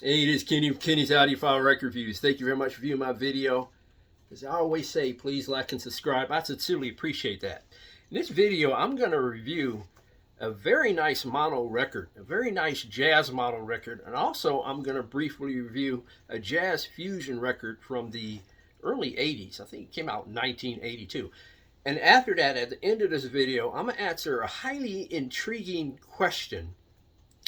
Hey, it is Kenny from Kenny's Audiophile Record Reviews. Thank you very much for viewing my video. As I always say, please like and subscribe. I sincerely appreciate that. In this video, I'm going to review a very nice mono record, a very nice jazz mono record, and also I'm going to briefly review a jazz fusion record from the early 80s. I think it came out in 1982. And after that, at the end of this video, I'm going to answer a highly intriguing question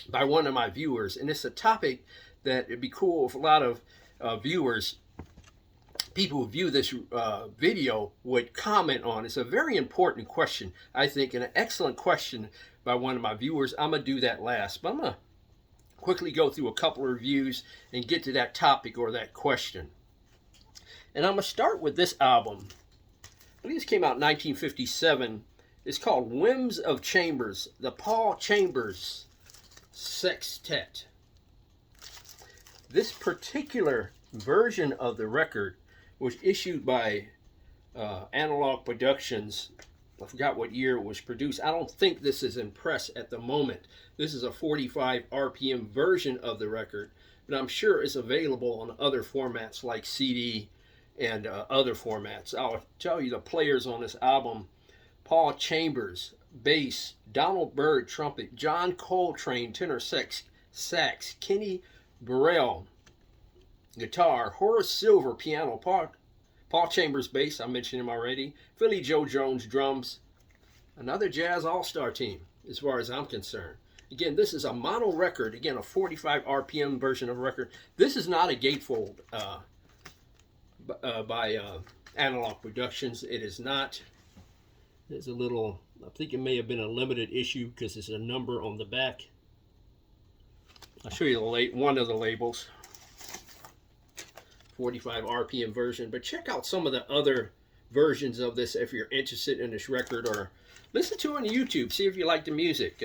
by one of my viewers, and it's a topic that it'd be cool if a lot of viewers, people who view this video, would comment on. It's a very important question, I think, and an excellent question by one of my viewers. I'm going to do that last, but I'm going to quickly go through a couple of reviews and get to that topic or that question. And I'm going to start with this album. I believe this came out in 1957. It's called Whims of Chambers, the Paul Chambers Sextet. This particular version of the record was issued by Analog Productions. I forgot what year it was produced. I don't think this is in press at the moment. This is a 45 RPM version of the record, but I'm sure it's available on other formats like CD and other formats. I'll tell you the players on this album: Paul Chambers, bass; Donald Byrd, trumpet; John Coltrane, tenor sax; Kenny Burrell, guitar; Horace Silver, piano; Paul Chambers, bass, I mentioned him already; Philly Joe Jones, drums. Another jazz all-star team as far as I'm concerned. Again, this is a mono record, again a 45 RPM version of a record. This is not a gatefold by Analog Productions. It is not. There's a little, I think it may have been a limited issue because there's a number on the back. I'll show you one of the labels. 45 RPM version. But check out some of the other versions of this if you're interested in this record, or listen to it on YouTube. See if you like the music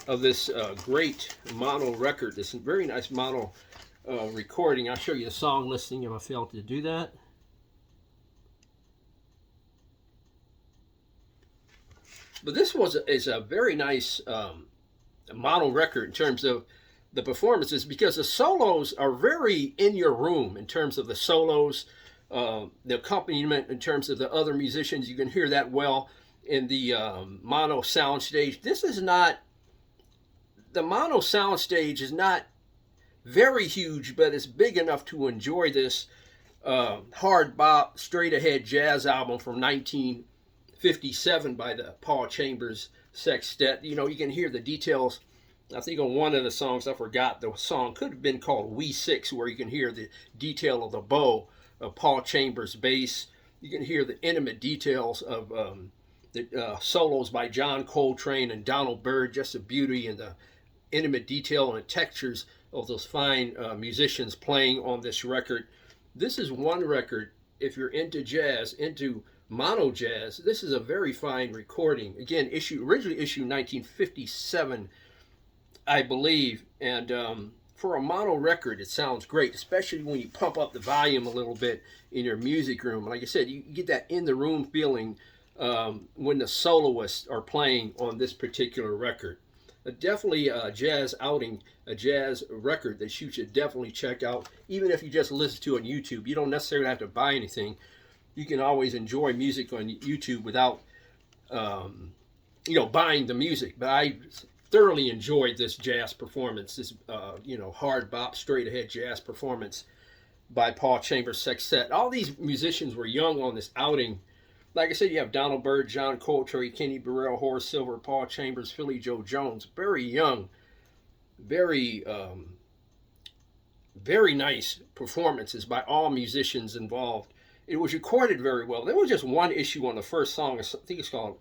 of this great mono record. This very nice mono recording. I'll show you the song listing if I failed to do that. But this is a very nice mono record in terms of the performances, because the solos are very in your room in terms of the solos, the accompaniment in terms of the other musicians. You can hear that well in the mono sound stage. This is not, the mono sound stage is not very huge, but it's big enough to enjoy this hard bop, straight ahead jazz album from 1957 by the Paul Chambers Sextet. You know, you can hear the details. I think on one of the songs, I forgot, the song could have been called We Six, where you can hear the detail of the bow of Paul Chambers' bass. You can hear the intimate details of the solos by John Coltrane and Donald Byrd, just the beauty and the intimate detail and the textures of those fine musicians playing on this record. This is one record, if you're into jazz, into mono jazz, this is a very fine recording. Again, originally issued 1957, I believe, and for a mono record, it sounds great, especially when you pump up the volume a little bit in your music room. Like I said, you get that in the room feeling when the soloists are playing on this particular record. Definitely a jazz outing, a jazz record that you should definitely check out, even if you just listen to it on YouTube. You don't necessarily have to buy anything. You can always enjoy music on YouTube without, buying the music. But I thoroughly enjoyed this jazz performance, this, hard bop, straight ahead jazz performance by Paul Chambers Sextet. All these musicians were young on this outing. Like I said, you have Donald Byrd, John Coltrane, Kenny Burrell, Horace Silver, Paul Chambers, Philly Joe Jones. Very young, very nice performances by all musicians involved. It was recorded very well. There was just one issue on the first song. I think it's called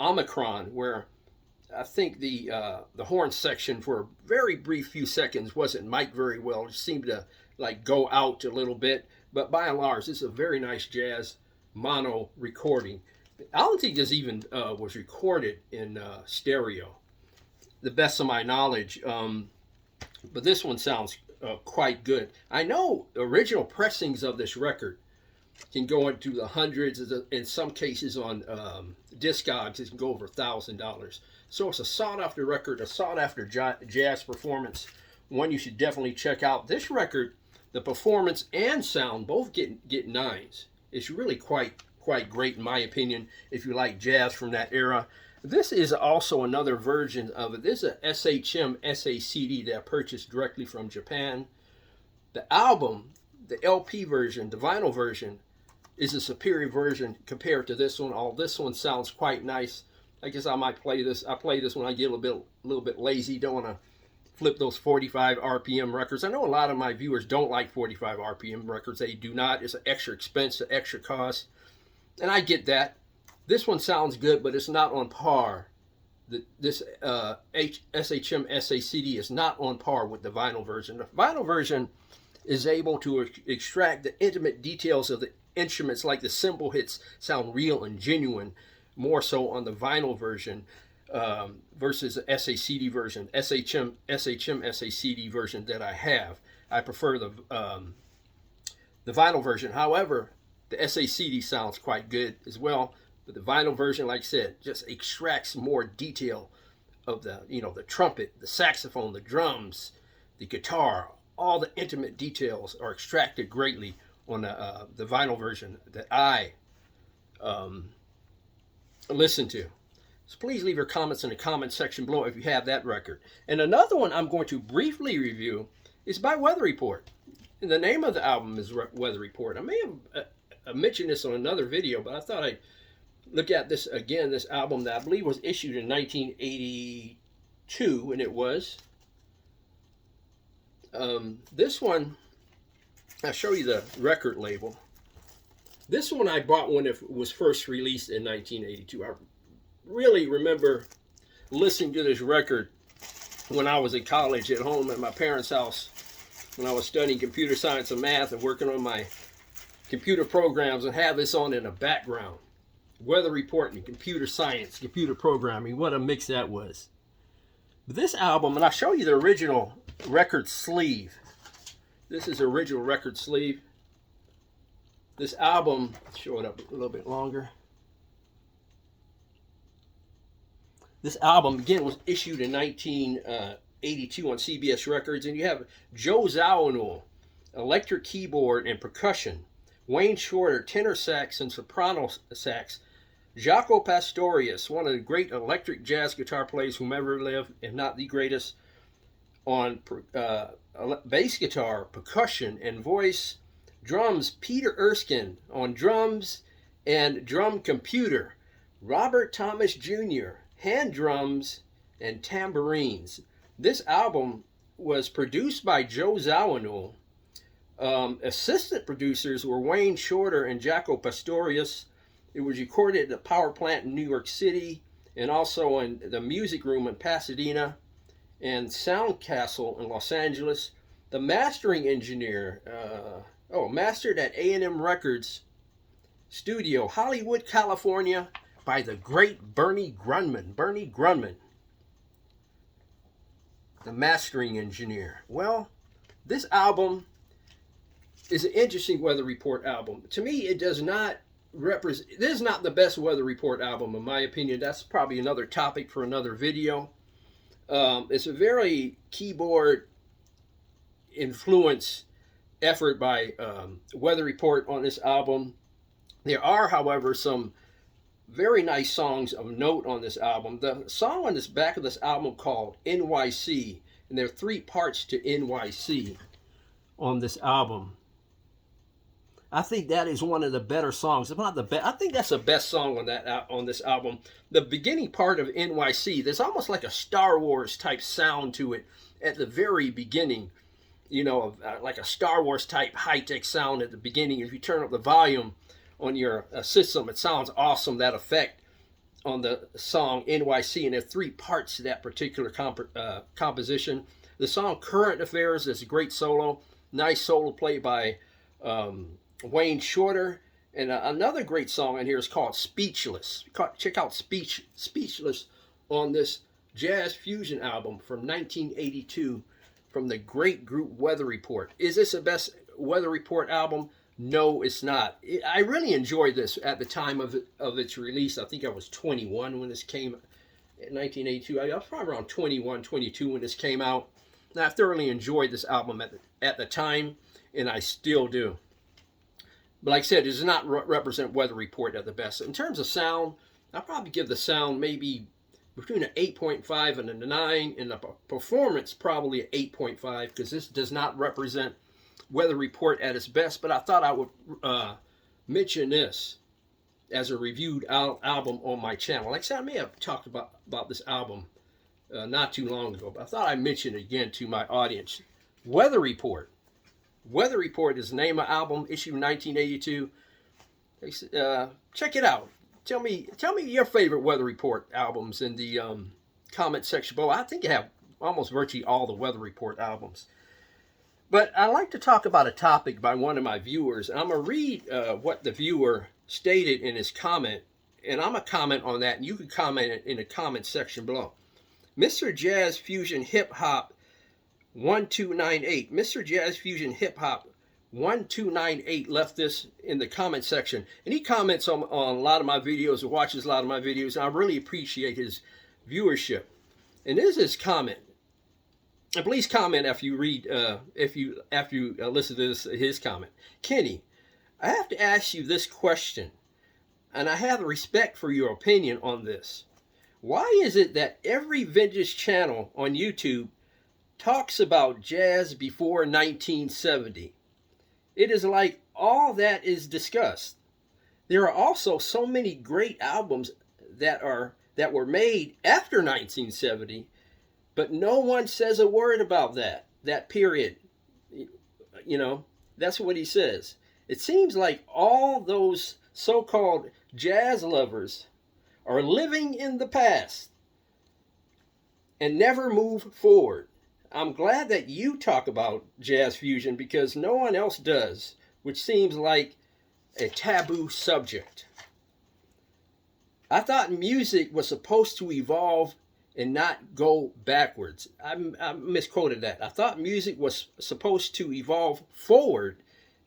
Omicron, where I think the horn section for a very brief few seconds wasn't mic'd very well. It seemed to like go out a little bit. But by and large, this is a very nice jazz mono recording. I don't think this even was recorded in stereo, the best of my knowledge. But this one sounds quite good. I know original pressings of this record can go into the hundreds. In some cases on Discogs, it can go over $1,000. So it's a sought-after record, a sought-after jazz performance one you should definitely check out. This record, the performance and sound both get 9s. It's really quite great in my opinion if you like jazz from that era. This is also another version of it. This is a SHM SACD that I purchased directly from Japan. The album, the LP version, the vinyl version, is a superior version compared to this one. This one sounds quite nice. I guess I might play this. I play this when I get a little bit lazy. Don't want to flip those 45 RPM records. I know a lot of my viewers don't like 45 RPM records. They do not. It's an extra expense, an extra cost. And I get that. This one sounds good, but it's not on par. This SHM SACD is not on par with the vinyl version. The vinyl version is able to extract the intimate details of the instruments, like the cymbal hits sound real and genuine, more so on the vinyl version versus the SACD version, SHM SACD version that I have. I prefer the vinyl version. However, the SACD sounds quite good as well, but the vinyl version, like I said, just extracts more detail of the, the trumpet, the saxophone, the drums, the guitar. All the intimate details are extracted greatly on the vinyl version that I listen to. So please leave your comments in the comment section below if you have that record. And another one I'm going to briefly review is by Weather Report. And the name of the album is Weather Report. I may have mentioned this on another video, but I thought I'd look at this again, this album that I believe was issued in 1982, and it was. This one, I'll show you the record label. This one I bought when it was first released in 1982. I really remember listening to this record when I was in college at home at my parents' house, when I was studying computer science and math and working on my computer programs, and have this on in the background. Weather Report and computer science, computer programming, what a mix that was. But this album, and I'll show you the original record sleeve. This is the original record sleeve. This album, show it up a little bit longer. This album, again, was issued in 1982 on CBS Records, and you have Joe Zawinul, electric keyboard and percussion, Wayne Shorter, tenor sax and soprano sax, Jaco Pastorius, one of the great electric jazz guitar players whom ever lived, if not the greatest, on bass guitar, percussion, and voice. Drums, Peter Erskine on drums and drum computer. Robert Thomas Jr., hand drums and tambourines. This album was produced by Joe Zawinul. Assistant producers were Wayne Shorter and Jaco Pastorius. It was recorded at the power plant in New York City, and also in the music room in Pasadena, and Sound Castle in Los Angeles. The mastering engineer, mastered at A&M Records Studio, Hollywood, California, by the great Bernie Grundman. Bernie Grundman, the mastering engineer. Well, this album is an interesting Weather Report album. To me, it does not represent, this is not the best Weather Report album in my opinion. That's probably another topic for another video. It's a very keyboard influence effort by Weather Report on this album. There are, however, some very nice songs of note on this album. The song on this back of this album called NYC, and there are 3 parts to NYC on this album. I think that is one of the better songs. If not the best, I think that's the best song on this album. The beginning part of NYC, there's almost like a Star Wars type sound to it at the very beginning. Like a Star Wars type high-tech sound at the beginning. If you turn up the volume on your system, it sounds awesome, that effect on the song NYC. And there are 3 parts to that particular composition. The song Current Affairs is a great solo. Nice solo played by Wayne Shorter. And another great song in here is called Speechless. Check out Speechless on this jazz fusion album from 1982 from the great group Weather Report. Is this the best Weather Report album? No, it's not. I really enjoyed this at the time of its release. I think I was 21 when this came in 1982. I was probably around 21, 22 when this came out. And I thoroughly enjoyed this album at the time, and I still do. But like I said, it does not represent Weather Report at the best. In terms of sound, I'll probably give the sound maybe between an 8.5 and a 9, and the performance probably an 8.5, because this does not represent Weather Report at its best. But I thought I would mention this as a reviewed album on my channel. Like I said, I may have talked about this album not too long ago, but I thought I'd mention it again to my audience. Weather Report. Weather Report is the name of the album, issued in 1982. Check it out. Tell me your favorite Weather Report albums in the comment section below. I think you have almost virtually all the Weather Report albums. But I like to talk about a topic by one of my viewers. And I'm going to read what the viewer stated in his comment. And I'm going to comment on that. And you can comment in the comment section below. Mr. Jazz Fusion Hip Hop 1298. Mr. Jazz Fusion Hip Hop 1298 left this in the comment section. And he comments on a lot of my videos, or watches a lot of my videos. And I really appreciate his viewership. And this is his comment. And please comment after you read, after you listen to his comment. Kenny, I have to ask you this question, and I have respect for your opinion on this. Why is it that every vintage channel on YouTube talks about jazz before 1970? It is like all that is discussed. There are also so many great albums that were made after 1970, but no one says a word about that period. You know, that's what he says. It seems like all those so-called jazz lovers are living in the past and never move forward. I'm glad that you talk about jazz fusion because no one else does, which seems like a taboo subject. I thought music was supposed to evolve and not go backwards. I misquoted that. I thought music was supposed to evolve forward,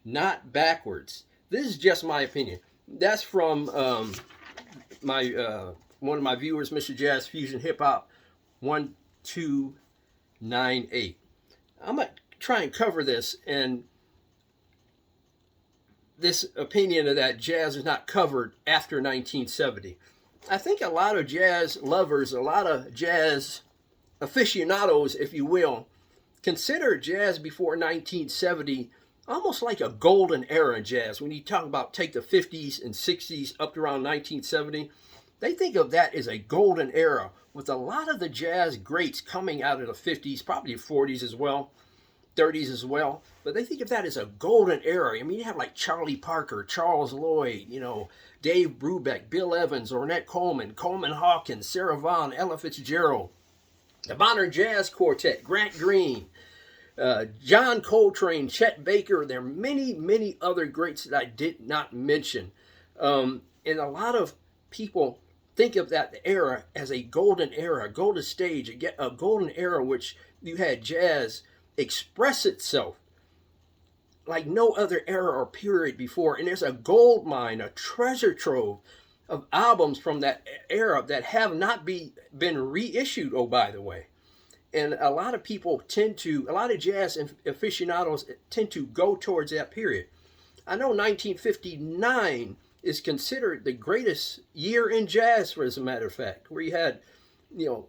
not backwards. This is just my opinion. That's from one of my viewers, Mr. Jazz Fusion Hip Hop 1298. I'm going to try and cover this, and this opinion of that jazz is not covered after 1970. I think a lot of jazz lovers, a lot of jazz aficionados, if you will, consider jazz before 1970 almost like a golden era in jazz. When you talk about take the 50s and 60s up to around 1970, they think of that as a golden era with a lot of the jazz greats coming out of the 50s, probably 40s as well, 30s as well. But they think of that as a golden era. I mean, you have like Charlie Parker, Charles Lloyd, you know, Dave Brubeck, Bill Evans, Ornette Coleman, Coleman Hawkins, Sarah Vaughan, Ella Fitzgerald, the Modern Jazz Quartet, Grant Green, John Coltrane, Chet Baker. There are many, many other greats that I did not mention. And a lot of people think of that era as a golden era, a golden stage, a golden era which you had jazz express itself like no other era or period before. And there's a gold mine, a treasure trove of albums from that era that have not been reissued, oh, by the way. And a lot of people a lot of jazz aficionados tend to go towards that period. I know 1959 is considered the greatest year in jazz, as a matter of fact, where you had, you know,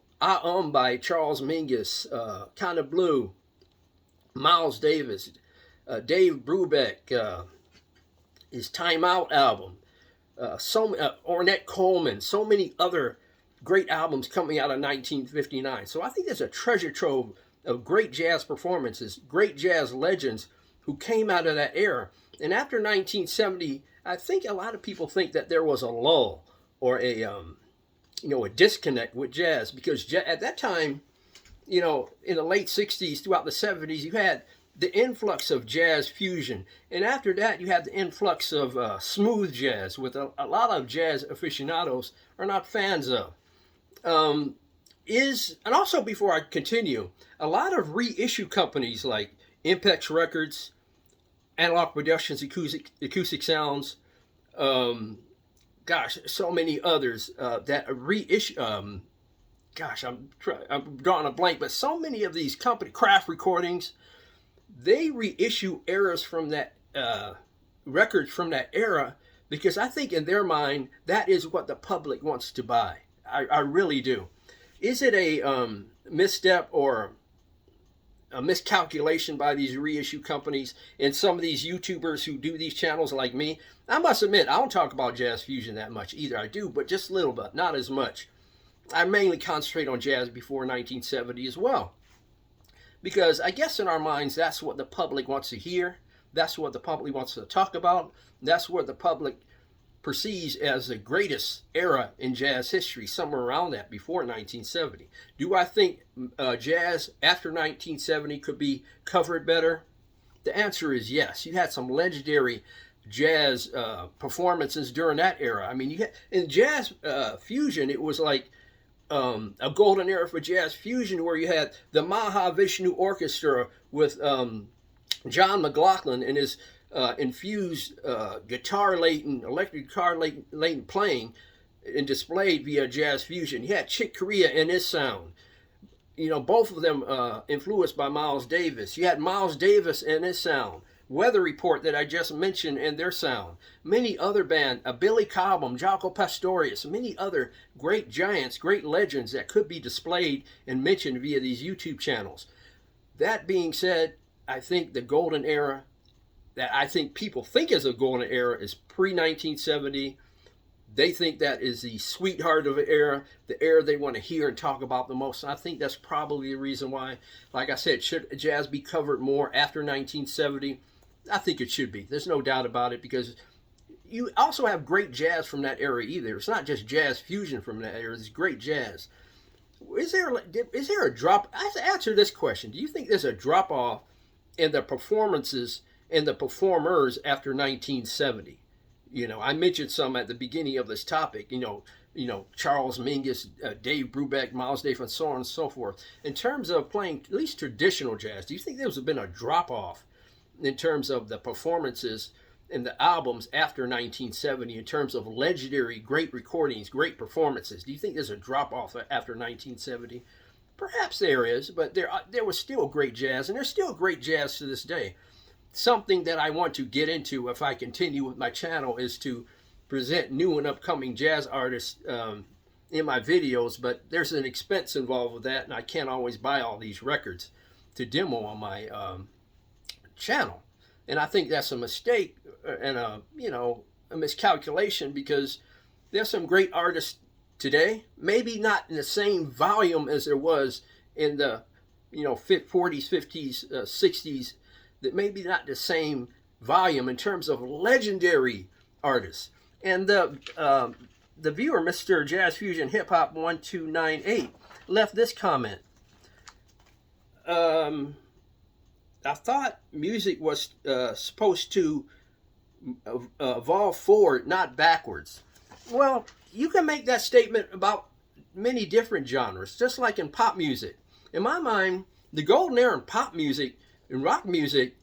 by Charles Mingus, Kind of Blue, Miles Davis, Dave Brubeck, his Time Out album, Ornette Coleman, so many other great albums coming out of 1959. So I think there's a treasure trove of great jazz performances, great jazz legends who came out of that era. And after 1970, I think a lot of people think that there was a lull or a disconnect with jazz, because at that time, you know, in the late 60s, throughout the 70s, you had the influx of jazz fusion. And after that, you had the influx of smooth jazz, with a lot of jazz aficionados are not fans of. And also, before I continue, a lot of reissue companies like Impex Records, Analog Productions, Acoustic Sounds, so many others that reissue, gosh, I'm drawing a blank, but so many of these company craft recordings, they reissue eras from that records from that era, because I think in their mind that is what the public wants to buy. I really do. Is it a misstep or a miscalculation by these reissue companies and some of these YouTubers who do these channels like me? I must admit, I don't talk about jazz fusion that much either. I do, but just a little bit, not as much. I mainly concentrate on jazz before 1970 as well, because I guess in our minds that's what the public wants to hear. That's what the public wants to talk about. That's what the public perceives as the greatest era in jazz history, somewhere around that, before 1970. Do I think jazz after 1970 could be covered better? The answer is yes. You had some legendary jazz performances during that era. I mean, you had, in jazz fusion, it was like a golden era for jazz fusion, where you had the Mahavishnu Orchestra with John McLaughlin and his infused electric guitar latent playing and displayed via jazz fusion. You had Chick Corea and his sound. You know, both of them influenced by Miles Davis. You had Miles Davis and his sound. Weather Report that I just mentioned and their sound. Many other bands, Billy Cobham, Jaco Pastorius, many other great giants, great legends that could be displayed and mentioned via these YouTube channels. That being said, I think the golden era that I think people think is a golden era is pre-1970. They think that is the sweetheart of an era, the era they want to hear and talk about the most. And I think that's probably the reason why, like I said, should jazz be covered more after 1970? I think it should be. There's no doubt about it, because you also have great jazz from that era either. It's not just jazz fusion from that era. It's great jazz. Is there a drop? I have to answer this question. Do you think there's a drop off in the performances and the performers after 1970? You know, I mentioned some at the beginning of this topic. You know, Charles Mingus, Dave Brubeck, Miles Davis, and so on and so forth. In terms of playing at least traditional jazz, do you think there's been a drop off in terms of the performances and the albums after 1970, in terms of legendary, great recordings, great performances? Do you think there's a drop off after 1970? Perhaps there is, but there was still great jazz, and there's still great jazz to this day. Something that I want to get into if I continue with my channel is to present new and upcoming jazz artists in my videos, but there's an expense involved with that, and I can't always buy all these records to demo on my channel. And I think that's a mistake and a miscalculation, because there's some great artists today, maybe not in the same volume as there was in the 40s, 50s, 60s, that maybe not the same volume in terms of legendary artists. And the viewer, Mr. Jazz Fusion Hip Hop 1298, left this comment. I thought music was supposed to evolve forward, not backwards. Well, you can make that statement about many different genres, just like in pop music. In my mind, the golden era in pop music and rock music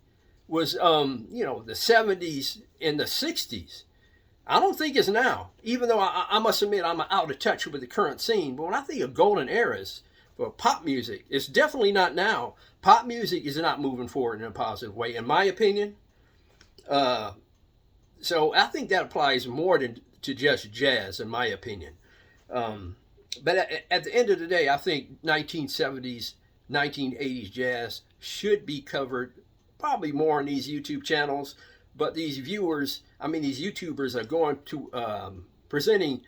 was, the 70s and the 60s. I don't think it's now, even though I must admit I'm out of touch with the current scene. But when I think of golden eras for pop music, it's definitely not now. Pop music is not moving forward in a positive way, in my opinion. So I think that applies more than to just jazz, in my opinion. But at the end of the day, I think 1970s, 1980s jazz should be covered probably more on these YouTube channels. But these these YouTubers are going to presenting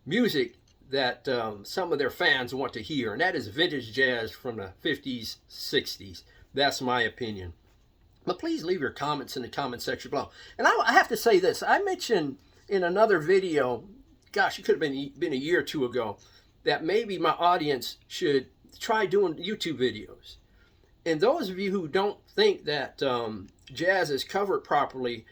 music that some of their fans want to hear, and that is vintage jazz from the 50s, 60s. That's my opinion. But please leave your comments in the comment section below. And I have to say this. I mentioned in another video, gosh, it could have been a year or two ago, that maybe my audience should try doing YouTube videos. And those of you who don't think that jazz is covered properly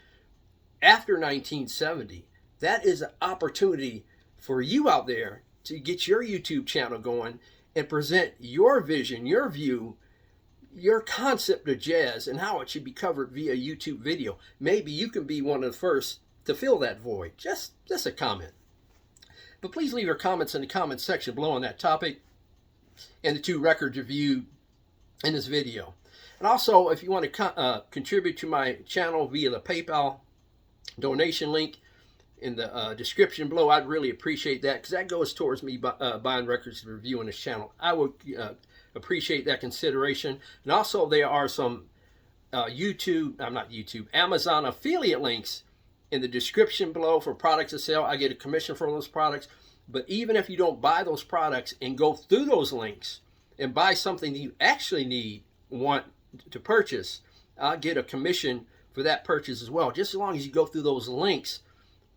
after 1970, that is an opportunity for you out there to get your YouTube channel going and present your vision, your view, your concept of jazz and how it should be covered via YouTube video. Maybe you can be one of the first to fill that void. Just a comment. But please leave your comments in the comment section below on that topic. and the 2 records reviewed in this video. And also, if you want to contribute to my channel via the PayPal donation link in the description below, I'd really appreciate that, because that goes towards me buying records to review on this channel. I would appreciate that consideration. And also, there are some Amazon affiliate links in the description below for products to sell. I get a commission for those products. But even if you don't buy those products and go through those links and buy something that you actually want to purchase, I'll get a commission for that purchase as well, just as long as you go through those links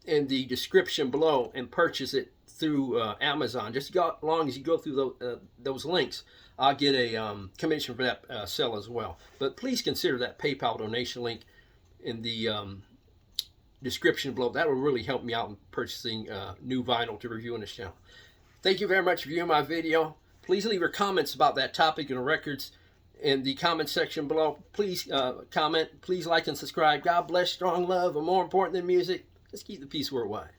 in the description below and purchase it through Amazon. Just as long as you go through those links, I'll get a commission for that sale as well. But please consider that PayPal donation link in the description below. That will really help me out in purchasing new vinyl to review on this channel. Thank you very much for viewing my video. Please leave your comments about that topic and the records in the comment section below. Please comment, please like and subscribe. God bless, strong love, and more important than music, let's keep the peace worldwide.